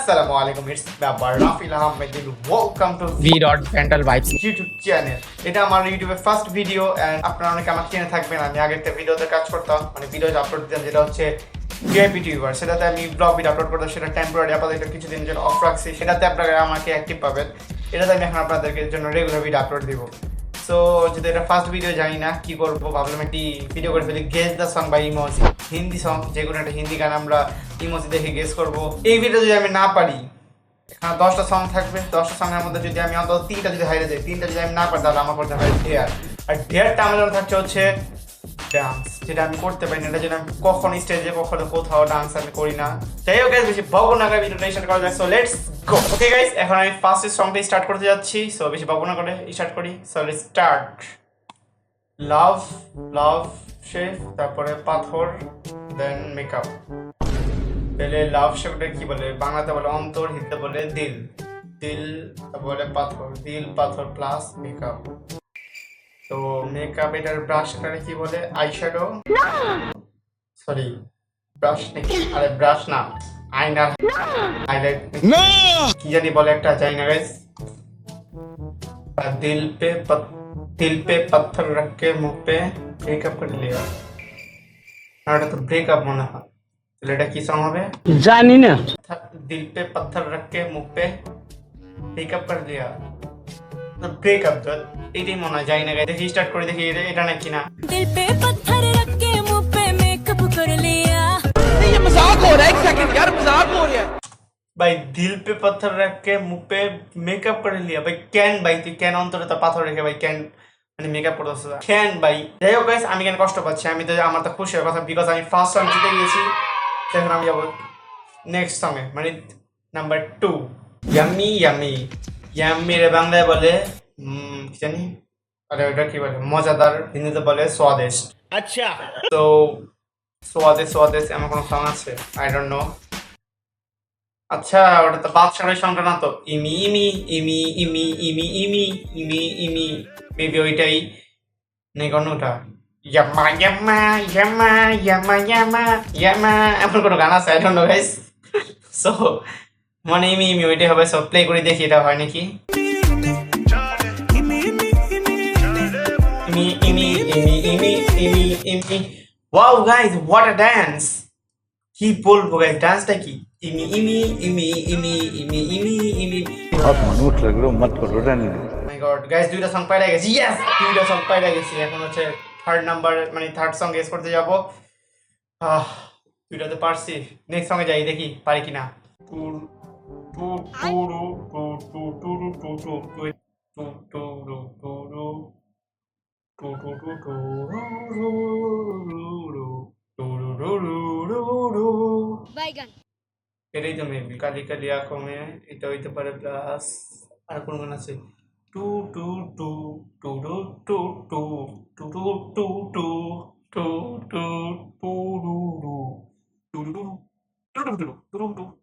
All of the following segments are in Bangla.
Assalamu alaikum, it's Babar Rafil Ahmed. Welcome to v.mental vibes YouTube channel. এটা আমার ইউটিউবে ফার্স্ট ভিডিও এন্ড আপনারা অনেকে আমাকে চিনে থাকবেন। আমি আগে একটা ভিডিওতে কাজ করতাম, মানে ভিডিও আপলোড দিতাম, যেটা হচ্ছে ভিআইপি টিউবার। সেটাতে আমি ব্লগ ভিডিও আপলোড করতাম, সেটা টেম্পোরারি আপাতত কিছুদিন জন্য অফ রাখছি। সেটাতে আপনারা আমাকে অ্যাক্টিভ পাবেন। এটাতে আমি এখন আপনাদের জন্য রেগুলার ভিডিও আপলোড দিব। সো যদি এটা ফার্স্ট ভিডিও জানি না কি করবো, ভাবলাম একটি ভিডিও করে ফেলি, guess the song by emoji. Hindi song, যে কোনো একটা হিন্দি গান আমরা ইমোজি দেখে গেস করবো। এই ভিডিও যদি আমি না পারি, এখানে 10টা সং থাকবে, 10টা সঙ্গের মধ্যে যদি আমি অন্তত 3টা যদি হারিয়ে যাই, 3টা যদি আমি না পারি, তাহলে আমার করতে হবে ডেয়ার। আর ডেয়ারটা আমার জন্য থাকছে হচ্ছে ডান্স, যেটা আমি করতে পারি না। এটা যেন আমি কখনো স্টেজে কখনো কোথাও ডান্স আমি করি না। যাই হোক গাইস, বেশি বকবো না, ভিডিওটা স্টার্ট করা যাক। So let's go. Okay guys, এখন আমি ফার্স্ট সংটা স্টার্ট করতে যাচ্ছি। সো বেশি বকবো না করে স্টার্ট করি। So let's start. Love, love shape, তারপরে পাথর, দেন মেকআপ। তাহলে লাভ শেপটা কি বলে? বাংলাতে বলে অন্তর, হিন্দিতে বলে দিল। দিল বলে পাথর, দিল পাথর প্লাস মেকআপ। তো মেকআপ, এটার ব্রাশ এটারে কি বলে? আইশ্যাডো, সরি ব্রাশ নাকি? আরে ব্রাশ না, আইনার, হাইলাইট কি জানি বলে একটা, জানি না গাইস। दिल पे पत्थर रख के मुंह पे ब्रेकअप कर लिया। আর এটা তো ব্রেকআপ মনে হয়। তাহলে এটা কি সং হবে? জানি না। दिल पे पत्थर रख के मुंह पे ब्रेकअप कर लिया। তো ব্রেকআপ তো এটাই মনে হয়, জানি না গাইস। দেখি স্টার্ট করে দেখি এটা নাকি না। दिल पे पत्थर रख के मुंह पे मेकअप कर लिया। ये मजाक हो रहा है, एक सेकंड यार, मजाक हो रहा है ভাই। দিল পে পাথর রাখ কে মুখ পে মেকআপ করে লিয়া। ভাই ক্যান, ভাই তুই ক্যান অন্তরে তো পাথর রেখে ভাই ক্যান মানে মেকআপ করতেছ ক্যান ভাই। যাই হোক গাইস, আমি কেন কষ্ট পাচ্ছি? আমি তো, আমার তো খুশি হওয়ার কথা, বিকজ আমি ফার্স্ট সং জিতে গেছি। এখন আমি যাবো নেক্সট সঙ্গে, মানে নাম্বার 2। ইয়াম্মি ইয়াম্মি, ইয়াম্মি রে বাংলায় বলে কি জানি, আরে ওটা কি বলে? মজাদার, হিন্দিতে বলে স্বাদিষ্ট। अच्छा তো স্বাদিষ্ট, স্বাদিষ্ট এমন কোনো সং আছে? I don't know. আচ্ছা, ওটা তো বাদশাহের সংখ্যা না তো? ইমি ইমি ইমি ইমি ইমি ইমি ইমি ইমি, মেবি ওইটাই নেই কোনটা। ইয়াম্মা ইয়াম্মা ইয়াম্মা ইয়াম্মা ইয়াম্মা ইয়াম্মা, এমন কোনো গান আছে? I don't know guys. So মানে ইমি ইমি ওইটাই হবে। সো প্লে করে দেখি এটা হয় নাকি। ইমি ইমি ইমি ইমি ইমি ইমি। Wow guys, what a dance! কি বলবো গাইস, ডান্সটা কি? ইমি ইমি ইমি ইমি ইমি ইমি ইমি। आप मनुष्य लग रहे हो, मत करो रहने दो। মাই গড গাইস, দুইটা সং পাইরা গেছি। ইয়েস, দুইটা সং পাইরা গেছি। এখন হচ্ছে থার্ড নাম্বার, মানে থার্ড সং গেস করতে যাব। দুইটাতে পারছি। নেক্সট সঙ্গে যাই, দেখি পারি কিনা। बैगन এটাই তো মেবি কালি কালি আঁখো মে, এটা হইতে পারে। প্লাস আর কোন গান আছে? টু টু টু টু টু টু টু টু টু টু টু টু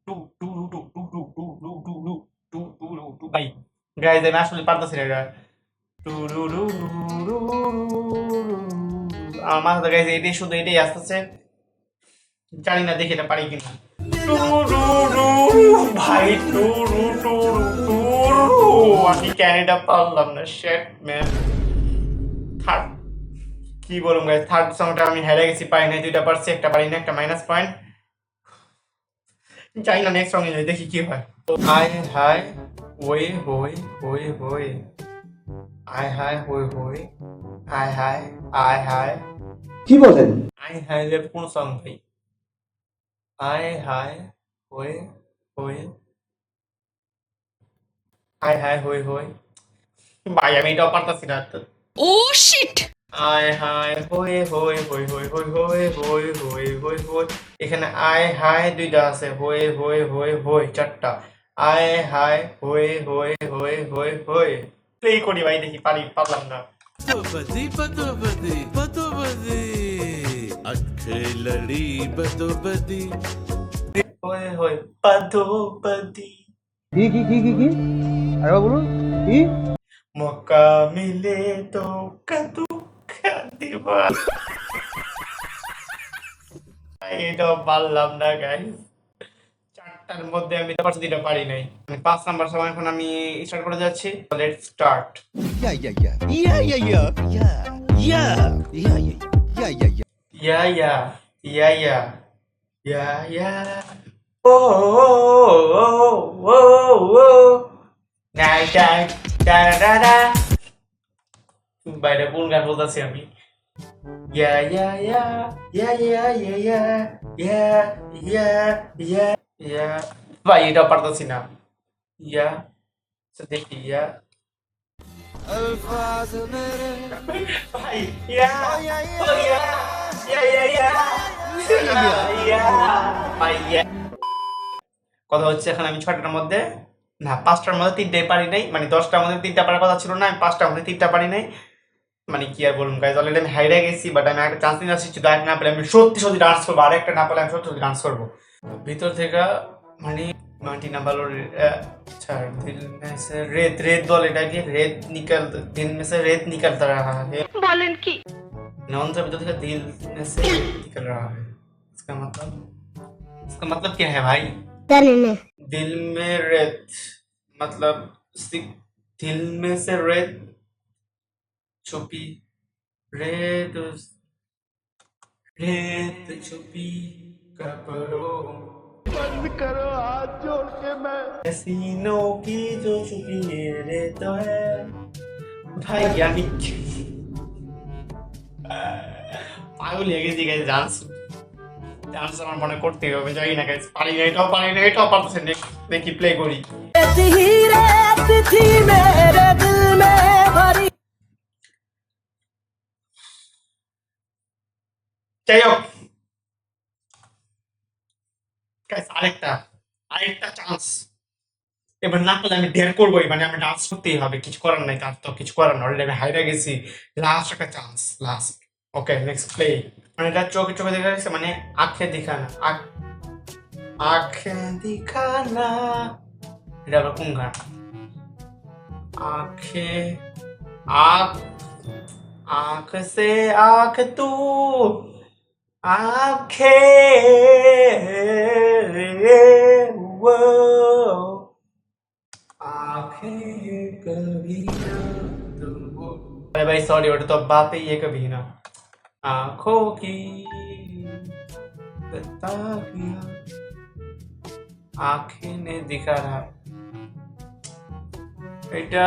টু টু টু টু টু টু ভাই গাইজ, আমি আসলে পারতেছি না এটা। আমার মাথাতে গাইজ এটাই, শুধু এটাই আসতেছে। জানি না, দেখি এটা পারি কিনা। ভাই আমি ক্যানাডা পারলাম না। শেট ম্যান। থার্ড কি বলুন গাইস, থার্ড সংটা আমি হেরে গেছি, পাই নাই। দুইটা পারছি, একটা পারি না, একটা মাইনাস পয়েন্ট। জানি না, নেক্সট সঙ্গে যাই, দেখি কি হয়। আয় হায় ওই হই হই হই, আয় হায় হই হই, আয় হায় আয় হায়। কি বলেন? আয় হায় কোন সং ভাই? আয় হায় হই হই, আয় হায় হই হই। ভাই আমি এটাও পারতাছি না। ओह शिट আয় হায় হই হই হই হই হই হই হই হই হই হই। এখানে আয় হায় দুইটা আছে, হই হই হই হই চারটা। আয় হায় হই হই হই হই হই। প্লে করি ভাই, দেখি পারি, পারলাম না। बदोबदी बदोबदी बदोबदी अखे लड़ी बदोबदी হই হই পাদোপদি, কি আরে বলুন কি? মক্কা মিলে তো কাদুকা দিবা। এটাও পারলাম না গাইস। 8টার মধ্যে আমি 2টা পারি নাই, মানে 5 নাম্বার সময় এখন আমি স্টার্ট করে যাচ্ছি। Let's start. ইয়া ও নাই টাই টারারা বাইরে কোন গান বলতেছি আমি? ইয়া ইয়া ইয়া ইয়া ইয়া ইয়া ইয়া ইয়া ইয়া ইয়া ভাই এটা পারতাছি না। ইয়া দেখি ইয়া ভাই ইয়া ও ইয়া ইয়া ইয়া ইয়া ভাই ইয়া কথা হচ্ছে এখন আমি 6টার মধ্যে না 5টার মধ্যে 3টাই পারি নাই, মানে 10টার মধ্যে 3টা পারার কথা ছিল না, আমি 5টার মধ্যে 3টা পারি নাই। মানে কি আর বলুন গাইজ, অলরেডি আমি হাইরে গেছি, বাট আমি একটা চান্স নিয়ে আসছি, যদি একটা না পেলে আমি সত্যি ডান্স করবো, আর একটা না পেলে আমি সত্যি ডান্স করবো ভিতর থেকে। মানে মাটি না ভালো दिल में से रेत रेत बोल এটা কি रेत निकल दिल में से रेत निकलता रहा है बोलन की नॉन से भीतर दिल में से निकल रहा है, इसका मतलब क्या है भाई? दिल में रेत मतलब दिल में से रेत छुपी रेत छुपी कपड़ों बंद करो हाथ जोड़ के मैं हसीनों की जो छुपी रेत है भाई यानी पागल হয়ে গেছি গাইস। ডান্স আমার মনে করতে হবে, জানি না গাইস, পারি না, এটাও পারতেছেন। দেখি প্লে করি। যাই হোক গাইস, আরেকটা চান্স, এবার না পেলে আমি ডেয়ার করবোই, মানে আমি ডান্স করতেই হবে, কিছু করার নাই, তার তো কিছু করার না, অলরেডি আমি হাইরা গেছি। লাস্ট একটা chance, last. Okay next play. মানে এটা চোখে দেখা গেছে, মানে আঁখে দিখানা, আঁখে দিখানা, এটা আবার কোন গান? आंखें आंख से आंख तू आंखें कभी ना तुमको, अरे भाई सॉरी, वो तो बात ही है कभी ना, आंखों की ताकियां आंखें ने दिखा रहा। এটা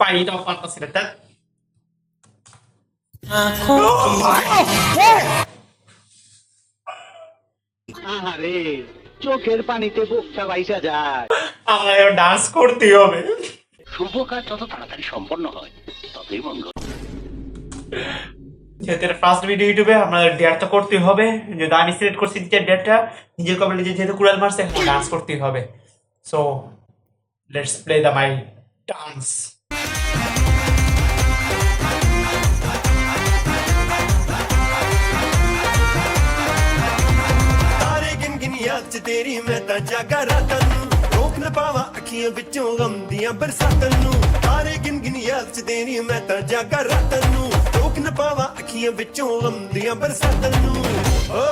পাইটাও পারতাছি না। আরে চোখের পানিতে বুকটা বাইসা যায়। আমার ডান্স করতে হবে, শুভ কাজ যত তাড়াতাড়ি সম্পন্ন হয় ততই মঙ্গল। যেহেতু ফার্স্ট ভিডিও ইউটিউবে আমাদের ডেয়ার তো করতে হবে, যদি আমি সিলেক্ট করছি যে ডেয়ারটা নিজের কমেন্টে যেহেতু কুড়াল মারছে, ডান্স করতে হবে। So let's play my dance. तारे गिन गिन याद च तेरी मैं तां जागा रातां नूं, रोक न पावा अखियां विचों गम दियां बरसातां नूं। तारे गिन गिन याद च तेरी मैं तां जागा रातां नूं, रोक न पावा अखियां विचों गम दियां बरसातां नूं। ओ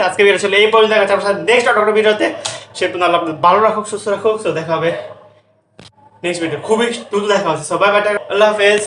আজকে ভিডিও চলে এই পর্যন্ত, দেখা যাচ্ছে আপনার নেক্সট একটা ভিডিওতে। সে পর্যন্ত আল্লাহ আপনাদের ভালো রাখুক, সুস্থ রাখুক। তো দেখা হবে নেক্সট ভিডিও, খুবই দ্রুত দেখা হচ্ছে। সবাই বাই, আল্লাহ হাফেজ।